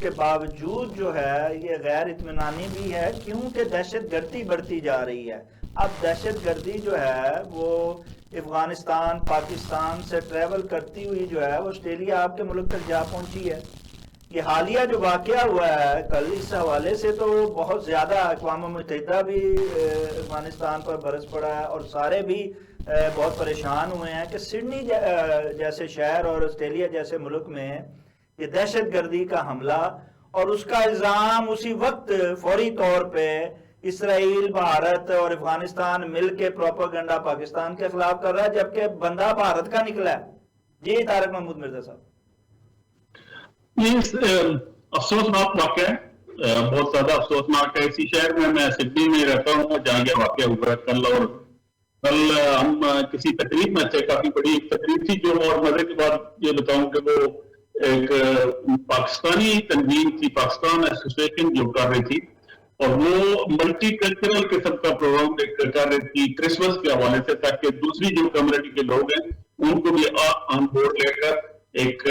کے باوجود جو ہے یہ غیر اطمینانی بھی ہے، کیونکہ دہشت گردی بڑھتی جا رہی ہے۔ اب دہشت گردی جو ہے وہ افغانستان پاکستان سے ٹریول کرتی ہوئی جو ہے وہ آسٹریلیا آپ کے ملک تک جا پہنچی ہے۔ یہ حالیہ جو واقعہ ہوا ہے کل، اس حوالے سے تو بہت زیادہ اقوام متحدہ بھی افغانستان پر برس پڑا ہے، اور سارے بھی بہت پریشان ہوئے ہیں کہ سڈنی جیسے شہر اور آسٹریلیا جیسے ملک میں یہ دہشت گردی کا حملہ اور اس کا الزام اسی وقت فوری طور پہ اسرائیل، بھارت اور افغانستان مل کے پروپیگنڈا پاکستان کے خلاف کر رہا ہے، جبکہ بندہ بھارت کا نکلا ہے۔ جی طارق محمود مرزا صاحب، یہ افسوسناک واقعہ ہے، بہت زیادہ افسوسناک ہے۔ اسی شہر میں سڈنی میں رہتا ہوں جہاں یہ واقعہ ہوا ہے کل، اور کل ہم کسی تقریب میں تھے، کافی بڑی ایک تقریب تھی جو، اور مزے کی بات یہ بتاؤں کہ وہ ایک پاکستانی تنظیم تھی، پاکستان ایسوسیشن جو کر رہی تھی، اور وہ ملٹی کلچرل قسم کا پروگرام کر رہی تھی کرسمس کے حوالے سے، تاکہ دوسری جو کمیونٹی کے لوگ ہیں ان کو بھی آن بورڈ لے کر ایک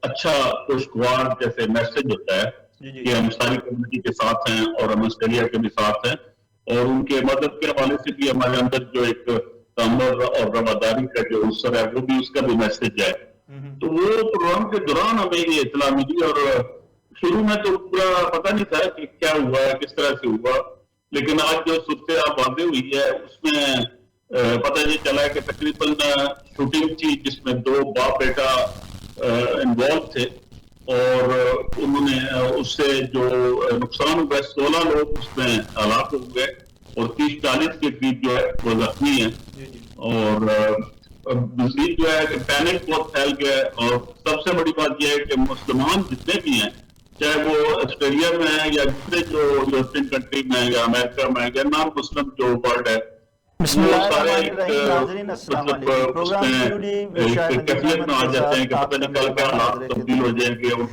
اچھا خوشگوار جیسے میسج ہوتا ہے کہ ہم ساری کمیونٹی کے ساتھ ہیں اور ہم آسٹریلیا کے بھی ساتھ ہیں، اور ان کے مدد کے حوالے سے بھی ہمارے اندر جو ایک تامر اور رواداری کا جو عنصر ہے وہ بھی اس کا بھی میسج ہے۔ تو وہ پروگرام کے دوران ہمیں یہ اطلاع ملی، اور شروع میں تو پورا پتہ نہیں تھا کہ کیا ہوا ہے، کس طرح سے ہوا، لیکن آج جو صورتحال واضح ہوئی ہے اس میں پتہ یہ چلا ہے کہ تقریباً شوٹنگ تھی جس میں 2 باپ بیٹا انوالو تھے، اور انہوں نے اس سے جو نقصان ہوا ہے 16 لوگ اس میں ہلاک ہو گئے، اور 30-40 کے قریب جو ہے وہ زخمی ہیں، اور مزید جو ہے کہ پینک بہت پھیل گیا ہے۔ اور سب سے بڑی بات یہ ہے کہ مسلمان جتنے بھی ہیں، چاہے وہ آسٹریلیا میں ہیں یا دوسرے جو یورپین کنٹری میں یا امریکہ میں یا نان مسلم جو ورلڈ ہے، بسم وہ اللہ سارے الرحمن الرحیم۔ ناظرین السلام مطلب علیکم، اس پروگرام میں QD ایک شاہد نذیر کیفیت احمد میں آ کے جاتے ہیں ساتھ کہ آپ پتہ کا نہیں کل کیا میزبان حالات حاضر تبدیل ہو خدمت۔ جائیں گے۔